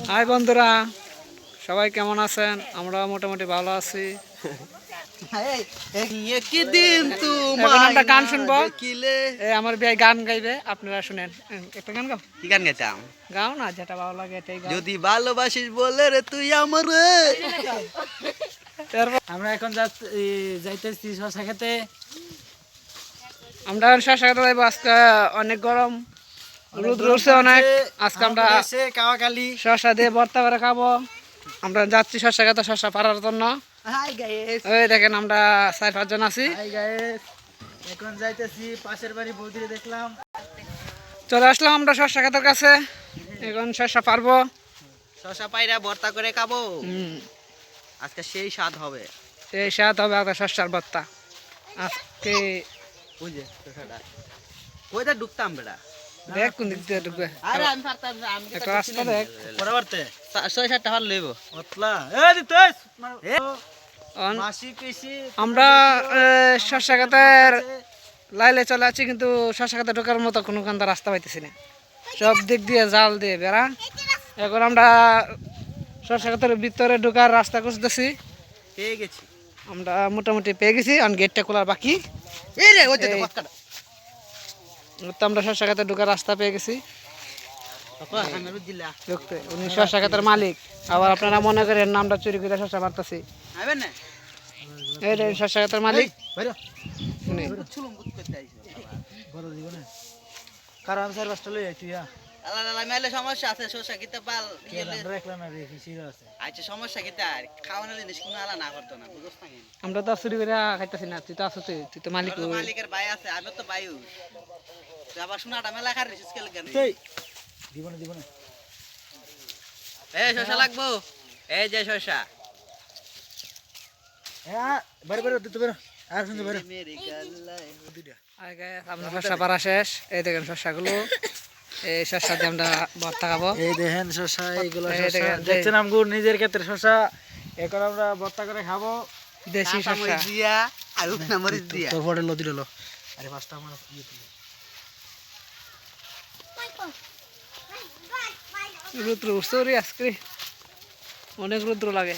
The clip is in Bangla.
হাই বন্ধুরা, সবাই কেমন আছেন? আমরা মোটামুটি ভালো আছি। এখন আমরা গান শুনবো। আমার ভাই গান গাইবে, আপনারা শুনেন। একটা গান গাও। কি গান গাইতাম? গাও না, যেটা ভালো লাগে এটাই গাও। যদি ভালোবাসিস বলে রে তুই আমার। আমরা এখন যাইতেছি শশা খেতে। আমরা শশা খেতে যাইবো। আজকে অনেক গরম, রোদ উঠছে অনেক। আজকে আমরা কাওয়াকালি শশা দিয়ে ভর্তা করে খাবো। আমরা যাচ্ছি শশা খেতে, শশা পাড়ার জন্য। Hi guys. ওই দেখেন আমরা 4-5 জন আছি। হাই গাইস, এখন যাইতেছি পাশের বাড়ি বৌদিরে দেখলাম। চলে আসলাম আমরা শশা খেতের কাছে। এখন শশা পারবো। শশা পাইরা ভর্তা করে খাবো। হুম, আজকে সেই স্বাদ হবে। এই স্বাদ হবে একটা শশার ভর্তা আজকে। বুঝে শশাটা কইটা ঢুকতাম বেটা। দেখ কোন দিক দিয়ে ঢুকবে। আরে আমি পারতাম না, আমি একটা রাস্তা দেখ। পরবর্তী 6-7টা হাল লইব। অতলা এই দিতেছ অন- মাসি পিসি আমরা শশা খেতের লাইলে চলে আছি, কিন্তু শশা খেতে ঢোকার মতো কোনো কান্দা রাস্তা পাইতেছি না। সব দিক দিয়ে জাল দিয়ে বেড়া। এখন আমরা শশা খেতের ভিতরে ঢোকার রাস্তা খুঁজতেছি। পেয়ে গেছি। আমরা মোটামুটি পেয়ে গেছি, আর গেটটা খোলার বাকি। এই রে ওই তো এই। ভর্তাটা। তো আমরা শশা খেতে ঢোকার রাস্তা পেয়ে গেছি। বাবা আমারও দিলা। ঢুকতে উনি শশা খেতের মালিক। আবার আপনারা মনে করেন না আমরা চুরি করে শশা পারতেছি। আইবেন না? এই যে শশা খেতের মালিক বাইরে উনি। চুলুম বুত করতে আইছো। বড় দিব না কারণ স্যার বাসটা লই আইছি আলা আলা মেলে সমস্যা আছে শশা খেতে পাল গেলে। দেখলাম না রে কিসির আছে আচ্ছা সমস্যা খেতে আর খাওয়ানোর জিনিস কোনো আলা না করতো না বুঝছ না। আমরা তো আর চুরি করে খাইতেছি না। তুই তো আছো, তুই তো মালিক। আমার তো মালিকের ভাই আছে, আমি তো ভাইও। তুই আবার শোনাটা মেলা খার রিসিস কেন কেন? এই দিব না এই শশা লাগবো। এই যে শশা। হ্যাঁ বাইরে বাইরে দিতে বাইরে আর শুনতে বাইরে মেরে গলায় দুইটা আমরা শশা পাড়া শেষ। এই দেখেন শশাগুলো। এই শশা দিয়ে আমরা ভর্তা খাবো। এই দেখেন শশা, এইগুলো এই শশা দেখেন, দেখছেন আমগো নিজের ক্ষেত্রে শশা। এখন আমরা ভর্তা করে খাবো দেশি কাঁচা শশা। মরিচ দিয়া আর উকনা মরিচ দিয়া। তোর ফটো লদি লো আরে পাঁচটা আমার ইয়ে তুলে রুদ্র উঠছে রে আজকে, অনেক রুদ্র লাগে।